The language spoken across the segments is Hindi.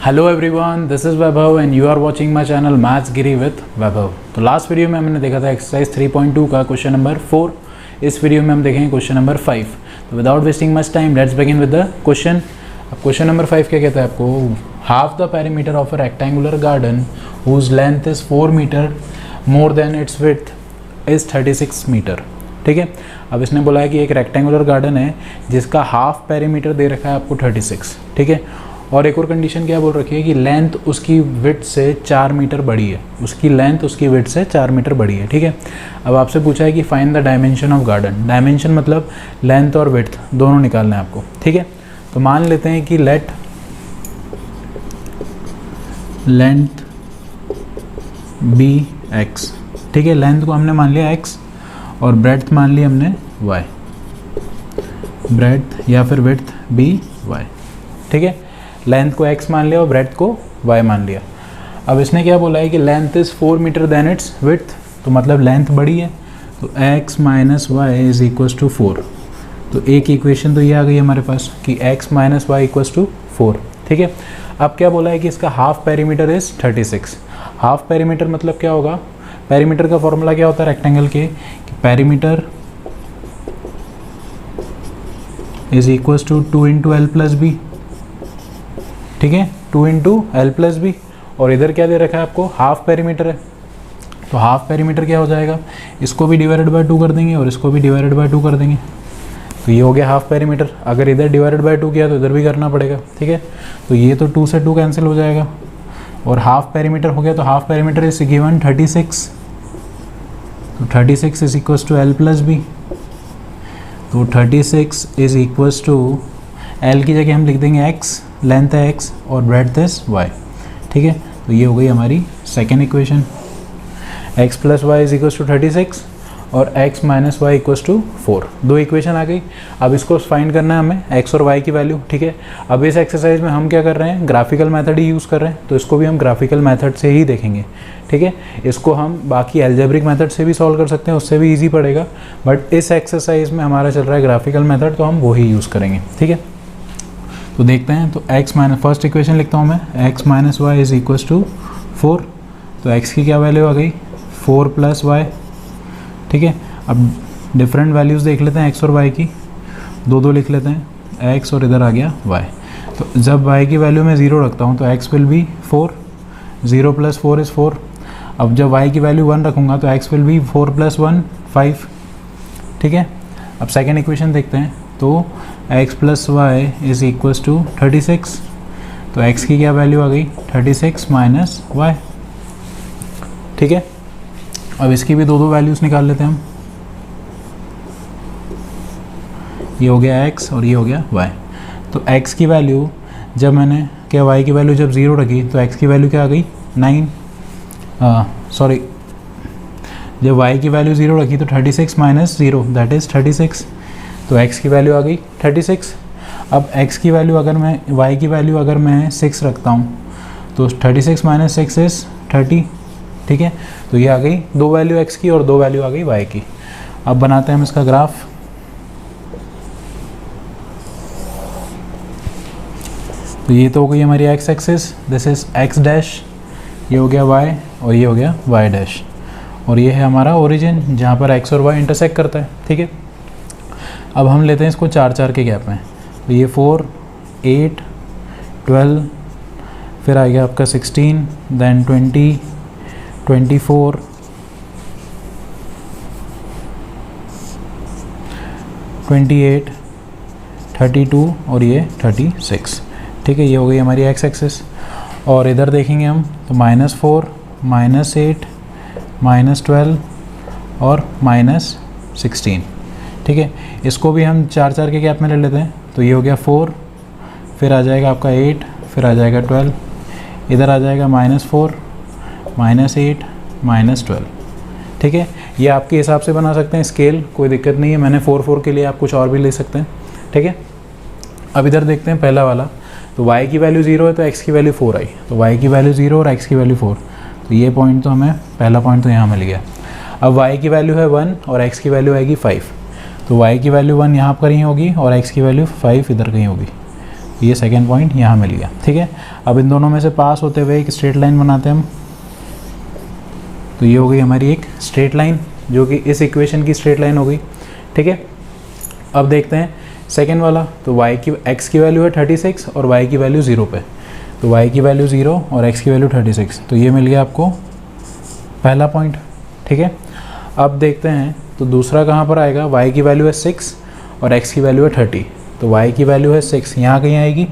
Hello everyone, this is Vaibhav and you are watching my channel maths Giri with Vaibhav. तो लास्ट वीडियो में हमने देखा था एक्सरसाइज 3.2 का क्वेश्चन नंबर 4। इस वीडियो में हम देखेंगे क्वेश्चन नंबर 5। तो without wasting much time let's begin with the question. अब क्वेश्चन नंबर 5 क्या कहता है आपको? Half the perimeter of a rectangular garden whose length is 4 meter more than its width is 36 meter. ठीक है, अब इसने बोला है कि एक रेक्टेंगुलर गार्डन है जिसका हाफ पेरीमीटर दे रखा है आपको 36। ठीक है, और एक और कंडीशन क्या बोल रखी है कि लेंथ उसकी विड्थ से 4 मीटर बड़ी है। उसकी लेंथ उसकी विड्थ से 4 मीटर बड़ी है। ठीक है, अब आपसे पूछा है कि find the dimension of garden. Dimension मतलब लेंथ और विड्थ दोनों निकालना है आपको। ठीक है, तो मान लेते हैं कि लेट लेंथ बी एक्स। ठीक है, लेंथ को हमने मान लिया एक्स और ब्रेड्थ मान ली हमने वाई। ब्रेड्थ या फिर विड्थ बी वाई। ठीक है, लेंथ को x मान लिया और ब्रेड्थ को y मान लिया। अब इसने क्या बोला है कि length is 4 meter then its width, तो मतलब लेंथ बड़ी है, तो x minus Y is equals to 4। तो एक इक्वेशन तो ये आ गई हमारे पास कि x minus Y equals to 4। ठीक है, अब क्या बोला है कि इसका half perimeter is 36। Half perimeter मतलब क्या होगा? पेरीमीटर का फॉर्मूला क्या होता है रेक्टेंगल के? कि perimeter is equals to 2 into L plus B. ठीक है, 2 इंटू एल प्लस बी, और इधर क्या दे रखा है आपको? हाफ पेरीमीटर है। तो हाफ पेरीमीटर क्या हो जाएगा? इसको भी डिवाइडेड बाय 2 कर देंगे और इसको भी डिवाइडेड बाय 2 कर देंगे, तो ये हो गया हाफ पेरीमीटर। अगर इधर डिवाइडेड बाय 2 किया तो इधर भी करना पड़ेगा। ठीक है, तो ये तो 2 से 2 कैंसिल हो जाएगा और हाफ पेरीमीटर हो गया। तो हाफ पेरीमीटर इज गिवन 36। तो 36 is equals to L plus B. तो 36 इज इक्वल्स टू एल की जगह हम लिख देंगे एक्स, लेंथ है एक्स और ब्रेड्थ इज वाई। ठीक है, तो ये हो गई हमारी second equation. X plus y is equals to 36 और x minus Y equals to 4। दो इक्वेशन आ गई। अब इसको फाइंड करना है हमें एक्स और वाई की वैल्यू। ठीक है, अब इस एक्सरसाइज में हम क्या कर रहे हैं? ग्राफिकल मेथड ही यूज़ कर रहे हैं, तो इसको भी हम ग्राफिकल मेथड से ही देखेंगे। ठीक है, इसको हम बाकी एल्जेब्रिक मेथड से भी सॉल्व कर सकते हैं, उससे भी ईजी पड़ेगा, बट इस एक्सरसाइज में हमारा चल रहा है ग्राफिकल मेथड, तो हम वही यूज़ करेंगे। ठीक है, तो देखते हैं। तो x माइनस फर्स्ट इक्वेशन लिखता हूँ मैं, x minus Y is equals to 4। तो x की क्या वैल्यू आ गई? 4 प्लस वाई। ठीक है, अब डिफरेंट वैल्यूज़ देख लेते हैं x और y की, दो लिख लेते हैं, x और इधर आ गया y। तो जब y की वैल्यू मैं 0 रखता हूँ तो x will be 4, 0 plus 4 is 4। अब जब y की वैल्यू 1 रखूँगा तो x विल बी 4 प्लस 1 5। ठीक है, अब सेकेंड इक्वेशन देखते हैं। तो x plus y is equals to 36। तो x की क्या वैल्यू आ गई? 36 माइनस वाई। ठीक है, अब इसकी भी दो वैल्यूज़ निकाल लेते हैं हम। ये हो गया x और ये हो गया y। तो x की वैल्यू जब मैंने क्या y की वैल्यू जब 0 रखी तो x की वैल्यू क्या आ गई? 9। सॉरी, जब y की वैल्यू 0 रखी तो 36 माइनस 0 दैट इज़ 36। तो x की वैल्यू आ गई 36। अब x की वैल्यू अगर मैं y की वैल्यू अगर मैं 6 रखता हूँ तो 36 माइनस 6 इज़ 30। ठीक है, तो ये आ गई दो वैल्यू x की और दो वैल्यू आ गई y की। अब बनाते हैं हम इसका ग्राफ। तो ये तो हो गई हमारी x axis, this is x dash, ये हो गया y और ये हो गया y डैश, और ये है हमारा ओरिजिन जहाँ पर x और y इंटरसेक्ट करता है। ठीक है, अब हम लेते हैं इसको 4 के गैप में। तो ये 4, 8, 12, फिर आ गया आपका 16, देन 20, 24, 28, 32 और ये 36। ठीक है, ये हो गई हमारी एक्स एक्सिस। और इधर देखेंगे हम तो -4, -8, -12 और -16। ठीक है, इसको भी हम 4 के गैप में ले लेते हैं। तो ये हो गया 4, फिर आ जाएगा आपका 8, फिर आ जाएगा 12, इधर आ जाएगा -4, -8, -12। ठीक है, ये आपके हिसाब से बना सकते हैं स्केल, कोई दिक्कत नहीं है। मैंने 4 के लिए आप कुछ और भी ले सकते हैं। ठीक है, अब इधर देखते हैं पहला वाला। तो y की वैल्यू 0 है तो x की वैल्यू 4 आई। तो y की वैल्यू 0 और x की वैल्यू 4, तो ये पॉइंट तो हमें पहला पॉइंट तो यहाँ मिल गया। अब y की वैल्यू है 1 और x की वैल्यू आएगी 5। तो y की वैल्यू 1 यहाँ पर कहीं होगी और x की वैल्यू 5 इधर कहीं होगी। ये सेकेंड पॉइंट यहाँ मिल गया, ठीक है। अब इन दोनों में से पास होते हुए एक स्ट्रेट लाइन बनाते हैं हम। तो ये हो गई हमारी एक स्ट्रेट लाइन, जो कि इस इक्वेशन की स्ट्रेट लाइन हो गई, ठीक है। अब देखते हैं सेकेंड वाला। तो x की वैल्यू है 36 और y की वैल्यू 0 पे। तो y की वैल्यू 0 और x की वैल्यू 36, तो ये मिल गया आपको पहला पॉइंट, ठीक है। अब देखते हैं तो दूसरा कहाँ पर आएगा। y की वैल्यू है 6 और x की वैल्यू है 30। तो y की वैल्यू है 6 यहाँ कहीं आएगी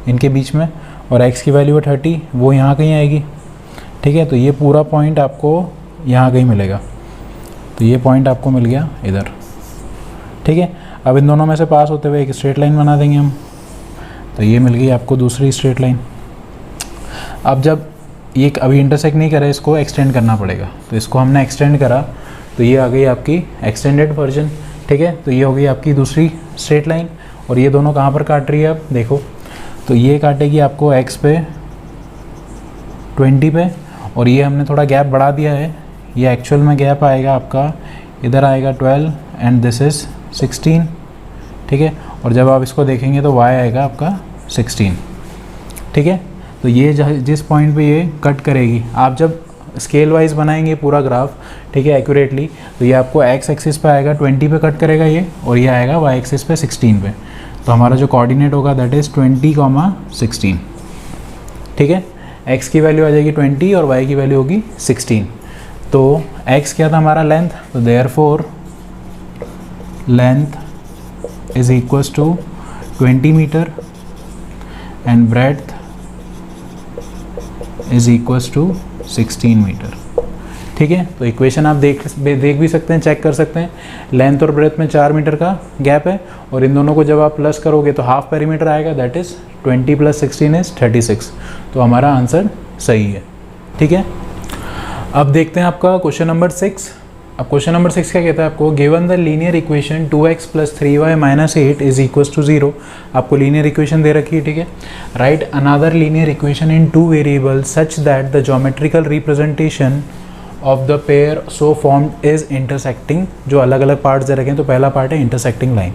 इनके बीच में, और x की वैल्यू है 30 वो यहाँ कहीं आएगी, ठीक है। तो ये पूरा पॉइंट आपको यहाँ कहीं मिलेगा। तो ये पॉइंट आपको मिल गया इधर, ठीक है। अब इन दोनों में से पास होते हुए एक स्ट्रेट लाइन बना देंगे हम। तो ये मिल गई आपको दूसरी स्ट्रेट लाइन। अब जब ये अभी इंटरसेक्ट नहीं करे, इसको एक्सटेंड करना पड़ेगा। तो इसको हमने एक्सटेंड करा तो ये आ गई आपकी एक्सटेंडेड वर्जन, ठीक है। तो ये हो गई आपकी दूसरी स्ट्रेट लाइन। और ये दोनों कहाँ पर काट रही है अब देखो। तो ये काटेगी आपको x पे 20 पे, और ये हमने थोड़ा गैप बढ़ा दिया है। ये एक्चुअल में गैप आएगा आपका इधर आएगा 12 एंड दिस इज़ 16, ठीक है। और जब आप इसको देखेंगे तो y आएगा आपका 16, ठीक है। तो ये जिस पॉइंट पे ये कट करेगी, आप जब स्केल वाइज बनाएंगे पूरा ग्राफ, ठीक है, एक्यूरेटली, तो ये आपको x एक्सिस पे आएगा 20 पे कट करेगा ये, और ये आएगा y एक्सिस पे 16 पे। तो हमारा जो कोऑर्डिनेट होगा दैट इज़ 20,16, ठीक है। x की वैल्यू आ जाएगी 20 और y की वैल्यू होगी 16। तो x क्या था हमारा लेंथ, तो therefore length is equals to 20 metre and breadth is equals to 16 metre, ठीक है। तो इक्वेशन आप देख भी सकते हैं, चेक कर सकते हैं। लेंथ और ब्रेथ में 4 मीटर का गैप है, और इन दोनों को जब आप प्लस करोगे तो हाफ पेरीमीटर आएगा, दैट इज़ 20 + 16 इज 36। तो हमारा आंसर सही है, ठीक है। अब देखते हैं आपका क्वेश्चन नंबर 6। अब क्वेश्चन नंबर 6 क्या कहता है आपको, given the linear equation 2x + 3y - 8 is equals to 0। आपको लीनियर इक्वेशन दे रखी है, ठीक है। Right another linear equation in 2 variables such that the geometrical representation of the pair so formed is intersecting. जो अलग अलग पार्ट्स दे रखे हैं, तो पहला पार्ट है इंटरसेक्टिंग लाइन,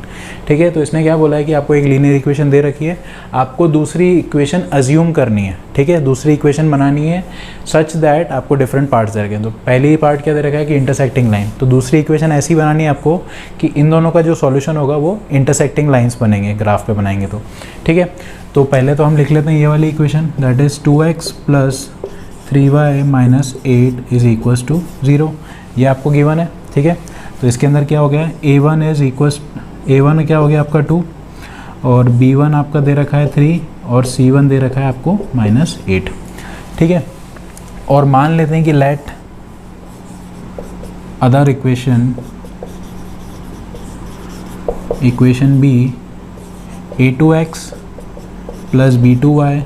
ठीक है। तो इसने क्या बोला है कि आपको एक लीनियर इक्वेशन दे रखी है, आपको दूसरी इक्वेशन अज्यूम करनी है, ठीक है। दूसरी इक्वेशन बनानी है सच दैट आपको डिफरेंट पार्ट्स दे रखे हैं। तो पहली पार्ट क्या दे रखा है कि इंटरसेक्टिंग लाइन, तो दूसरी इक्वेशन ऐसी बनानी है आपको कि इन दोनों का जो सॉल्यूशन होगा वो इंटरसेक्टिंग लाइन्स बनेंगे, ग्राफ पे बनाएंगे तो, ठीक है। तो पहले तो हम लिख लेते हैं ये वाली equation, that is 2x + 3y - 8 is equals to 0। ये आपको गिवन है, ठीक है। तो इसके अंदर क्या हो गया, a1 क्या हो गया आपका 2, और b1 आपका दे रखा है 3, और c1 दे रखा है आपको -8, ठीक है। और मान लेते हैं कि let other equation b a2x + b2y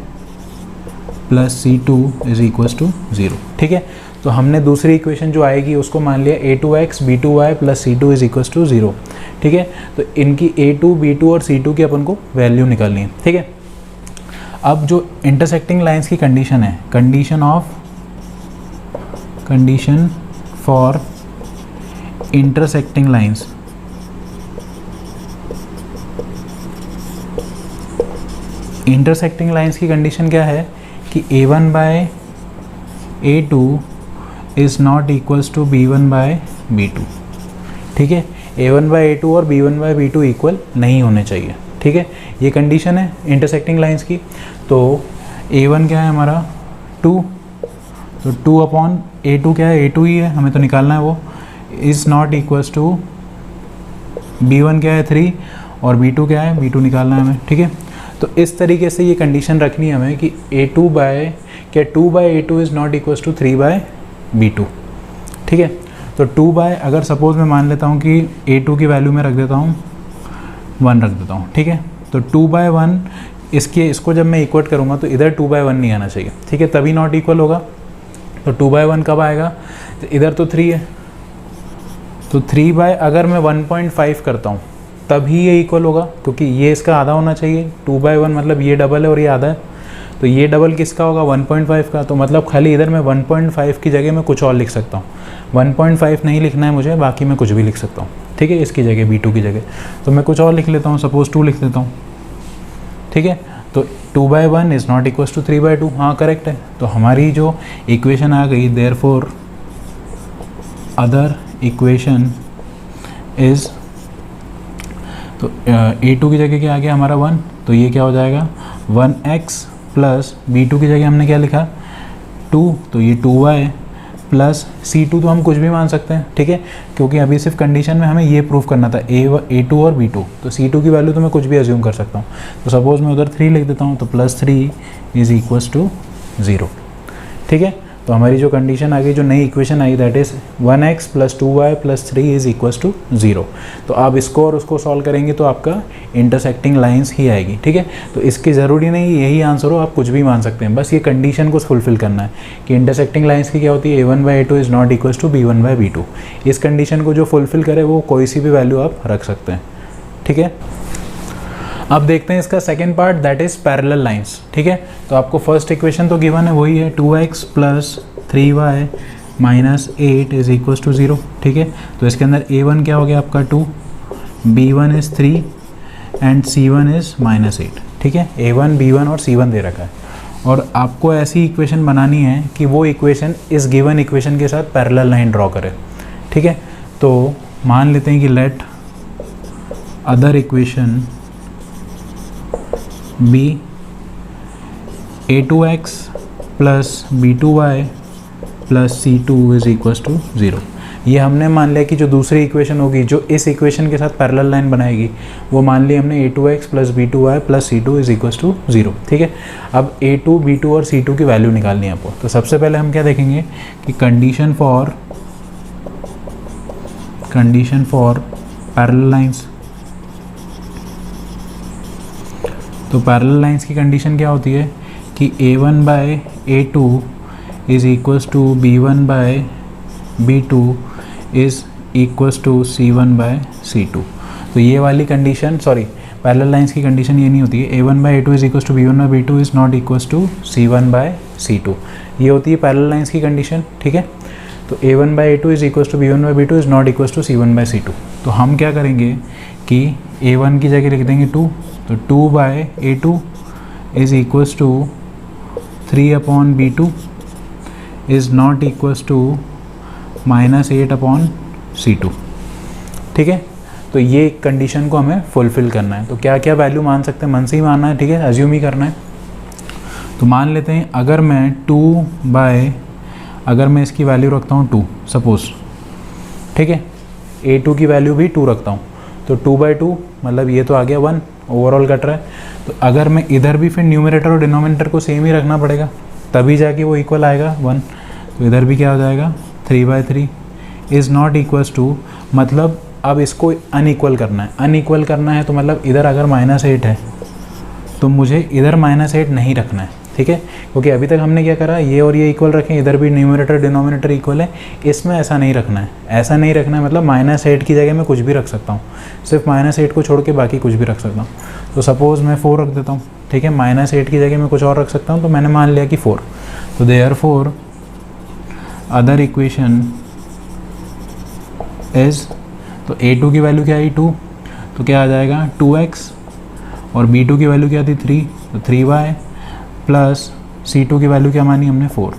+ c2 is equals to 0, ठीक है। तो हमने दूसरी इक्वेशन जो आएगी उसको मान लिया a2x b2y + c2 is equals to 0, ठीक है। तो इनकी a2 b2 और c2 की अपन को वैल्यू निकालनी है, ठीक है। अब जो इंटरसेक्टिंग लाइंस की कंडीशन है, condition for intersecting lines, intersecting lines की कंडीशन क्या है कि a1/a2 is not equals to b1/b2, ठीक है। a1/a2 और b1/b2 इक्वल नहीं होने चाहिए, ठीक है। ये कंडीशन है इंटरसेक्टिंग लाइंस की। तो a1 क्या है हमारा 2, तो 2/a2 क्या है, a2 ही है, हमें तो निकालना है वो, is not equals to b1 क्या है 3, और b2 क्या है, b2 निकालना है हमें, ठीक है। तो इस तरीके से ये कंडीशन रखनी है हमें कि a2/a2 is not equals to 3/b2, ठीक है। तो 2 अगर सपोज़ मैं मान लेता हूँ कि a2 की वैल्यू में रख देता हूँ 1 रख देता हूँ, ठीक है। तो 2/1 इसको जब मैं इक्वट करूँगा तो इधर 2/1 नहीं आना चाहिए, ठीक है, तभी नॉट इक्वल होगा। तो 2/1 कब आएगा, तो इधर तो 3 है, तो 3 अगर मैं 1.5 करता हूँ तभी ये इक्वल होगा, क्योंकि ये इसका आधा होना चाहिए। 2/1 मतलब ये डबल है और ये आधा है, तो ये डबल किसका होगा 1.5 का। तो मतलब खाली इधर मैं 1.5 की जगह मैं कुछ और लिख सकता हूँ, 1.5 नहीं लिखना है मुझे, बाकी मैं कुछ भी लिख सकता हूँ, ठीक है। इसकी जगह b2 की जगह तो मैं कुछ और लिख लेता हूँ, सपोज़ 2 लिख लेता हूँ, ठीक है। तो 2/1 इज़ नॉट इक्वल्स टू 3/2, हाँ करेक्ट है। तो हमारी जो इक्वेशन आ गई, देयरफॉर अदर इक्वेशन इज़, तो a2 की जगह क्या आ गया हमारा 1, तो ये क्या हो जाएगा 1x प्लस b2 की जगह हमने क्या लिखा 2, तो ये 2y प्लस c2 तो हम कुछ भी मान सकते हैं, ठीक है, क्योंकि अभी सिर्फ कंडीशन में हमें ये प्रूव करना था a2 और b2, तो c2 की वैल्यू तो मैं कुछ भी अज्यूम कर सकता हूँ। तो सपोज मैं उधर 3 लिख देता हूँ, तो +3 इज़ इक्वल्स टू 0, ठीक है। तो हमारी जो कंडीशन आ गई, जो नई इक्वेशन आई, that is 1x plus 2y plus 3 is equals to 0। तो आप इसको और उसको सॉल्व करेंगे तो आपका इंटरसेक्टिंग लाइंस ही आएगी, ठीक है। तो इसकी ज़रूरी नहीं यही आंसर हो, आप कुछ भी मान सकते हैं, बस ये कंडीशन को फुलफिल करना है कि इंटरसेक्टिंग लाइंस की क्या होती है, a1/a2 is not equals to b1/b2। इस कंडीशन को जो फुलफिल करे वो कोई सी भी वैल्यू आप रख सकते हैं, ठीक है। अब देखते हैं इसका second part, that is parallel lines, ठीक है। तो आपको फर्स्ट इक्वेशन तो गिवन है, वही है 2x plus 3y minus 8 is equals to 0, ठीक है। तो इसके अंदर a1 क्या हो गया आपका 2, b1 is 3 and c1 is -8, ठीक है। a1, b1 और c1 दे रखा है, और आपको ऐसी इक्वेशन बनानी है कि वो इक्वेशन इस गिवन इक्वेशन के साथ पैरेलल लाइन ड्रॉ करे, ठीक है। तो मान लेते हैं कि let other equation b a2x plus b2y plus c2 is equals to 0। ये हमने मान लिया कि जो दूसरी इक्वेशन होगी जो इस इक्वेशन के साथ पैरेलल लाइन बनाएगी, वो मान लिया हमने a2x plus b2y plus c2 is equals to 0, ठीक है। अब a2, b2 और c2 की वैल्यू निकालनी है आपको। तो सबसे पहले हम क्या देखेंगे कि कंडीशन फॉर पैरेलल लाइंस। तो पैरेलल लाइंस की कंडीशन क्या होती है कि a1/a2 is equals to b1/b2 is equals to c1/c2। तो ये वाली कंडीशन, सॉरी, पैरेलल लाइंस की कंडीशन ये नहीं होती है a1/a2 is equals to b1/b2 is not equals to c1/c2। ये होती है पैरेलल लाइंस की कंडीशन, ठीक है। तो a1/a2 is equals to b1/b2 is not equals to c1/c2। तो हम क्या करेंगे कि a1 की जगह लिख देंगे 2, तो 2/a2 is equals to 3/b2 is not equals to -8/c2, ठीक है। तो ये कंडीशन को हमें फुलफ़िल करना है। तो क्या क्या वैल्यू मान सकते हैं, मन से ही मानना है, ठीक है, अज्यूम ही करना है। तो मान लेते हैं अगर मैं इसकी वैल्यू रखता हूँ 2 सपोज, ठीक है, a2 की वैल्यू भी 2 रखता हूँ, तो 2/2 मतलब ये तो आ गया 1, ओवरऑल कट रहा है। तो अगर मैं इधर भी फिर न्यूमरेटर और डिनोमिनेटर को सेम ही रखना पड़ेगा, तभी जाके वो इक्वल आएगा 1। तो इधर भी क्या हो जाएगा 3/3 इज़ नॉट इक्वल्स टू, मतलब अब इसको अनइक्वल करना है। अनइक्वल करना है तो मतलब इधर अगर -8 है तो मुझे इधर -8 नहीं रखना है, ठीक है, क्योंकि अभी तक हमने क्या करा, ये और ये इक्वल रखें, इधर भी न्यूमरेटर डिनोमिनेटर इक्वल है, इसमें ऐसा नहीं रखना है। ऐसा नहीं रखना है मतलब -8 की जगह मैं कुछ भी रख सकता हूँ, सिर्फ -8 को छोड़ के बाकी कुछ भी रख सकता हूँ। तो सपोज़ मैं 4 रख देता हूँ, ठीक है, -8 की जगह मैं कुछ और रख सकता हूँ, तो मैंने मान लिया कि 4। तो देयरफॉर अदर इक्वेशन इज़, तो a2 की वैल्यू क्या आई 2, तो क्या आ जाएगा 2x, और b2 की वैल्यू क्या थी 3, तो 3y प्लस c2 की वैल्यू क्या मानी हमने 4।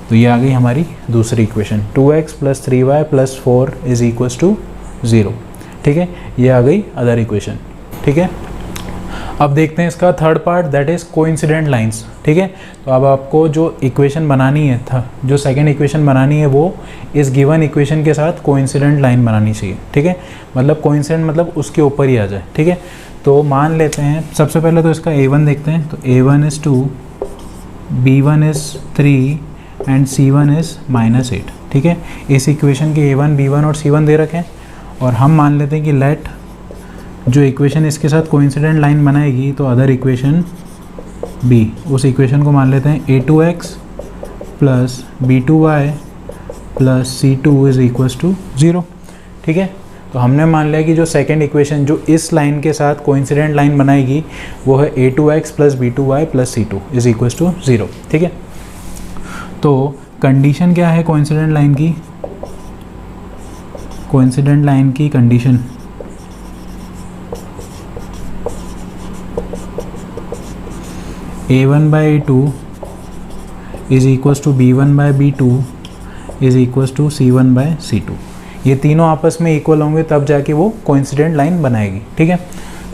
तो ये आ गई हमारी दूसरी equation, 2x plus 3y plus 4 is equals to 0, ठीक है। ये आ गई अदर इक्वेशन, ठीक है। अब देखते हैं इसका third part, that is coincident lines, ठीक है। तो अब आपको जो इक्वेशन बनानी है जो सेकंड इक्वेशन बनानी है वो इस गिवन इक्वेशन के साथ कोइंसिडेंट लाइन बनानी चाहिए, ठीक है। मतलब कोइंसिडेंट मतलब उसके ऊपर ही आ जाए, ठीक है। तो मान लेते हैं सबसे पहले तो इसका a1 देखते हैं। तो a1 is 2, b1 is 3 and c1 is -8, ठीक है। इस इक्वेशन के a1, b1 और c1 दे रखे हैं, और हम मान लेते हैं कि लेट जो इक्वेशन इसके साथ कोइंसिडेंट लाइन बनाएगी, तो अदर इक्वेशन b, उस इक्वेशन को मान लेते हैं a2x plus b2y plus c2 is equals to 0, ठीक है। तो हमने मान लिया कि जो सेकंड इक्वेशन जो इस लाइन के साथ कोइंसिडेंट लाइन बनाएगी वो है a2x plus b2y plus c2 is equals to 0, ठीक है। तो कंडीशन क्या है कोइंसिडेंट लाइन की, कोइंसिडेंट लाइन की condition A1 by A2 is equals to B1 by B2 is equals to C1 by C2। ये तीनों आपस में इक्वल होंगे तब जाके वो कोइंसिडेंट लाइन बनाएगी, ठीक है।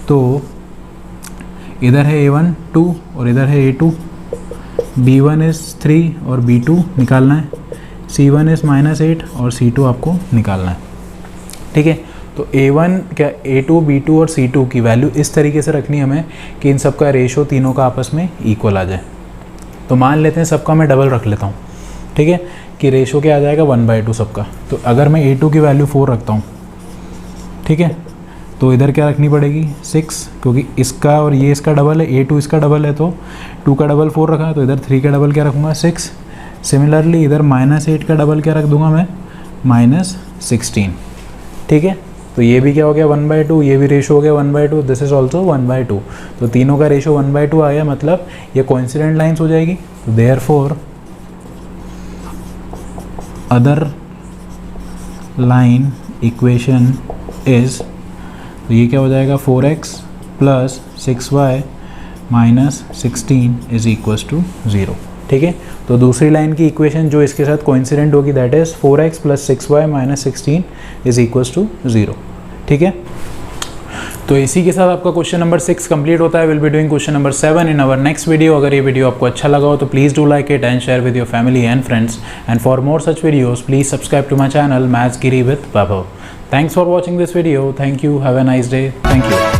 तो इधर है A1 2 और इधर है A2, B1 इज़ 3 और B2 निकालना है, C1 इज़ -8 और C2 आपको निकालना है, ठीक है। तो A1 क्या A2 B2 और C2 की वैल्यू इस तरीके से रखनी है हमें कि इन सबका रेशो तीनों का आपस में इक्वल आ जाए। तो मान लेते हैं सबका मैं डबल रख लेता हूँ, ठीक है, कि रेशो क्या आ जाएगा 1/2 सबका। तो अगर मैं A2 की वैल्यू 4 रखता हूँ, ठीक है, तो इधर क्या रखनी पड़ेगी 6, क्योंकि इसका और ये इसका डबल है, A2 इसका डबल है, तो 2 का डबल 4 रखा, तो इधर 3 का डबल क्या रखूँगा 6। सिमिलरली इधर -8 का डबल क्या रख दूँगा मैं -16, ठीक है। तो ये भी क्या हो गया 1/2, ये भी रेशो हो गया 1/2, दिस इज ऑल्सो 1/2। तो तीनों का रेशो 1/2 आ गया, मतलब ये कोइंसिडेंट लाइन्स हो जाएगी। तो therefore other line equation is, तो ये क्या हो जाएगा 4x plus 6y minus 16 is equals to 0, ठीक है। तो दूसरी लाइन की इक्वेशन जो इसके साथ कोइंसिडेंट होगी that is 4x plus 6y minus 16 is equals to 0, ठीक है। तो इसी के साथ आपका क्वेश्चन नंबर 6 कंप्लीट होता है। Will be doing question number 7 in our next video. अगर ये वीडियो आपको अच्छा लगा हो तो please do like it and share with your family and friends, and for more such videos please subscribe to my channel maths Giri with Vaibhav. Thanks for watching this video. Thank you. Have a nice day. Thank you.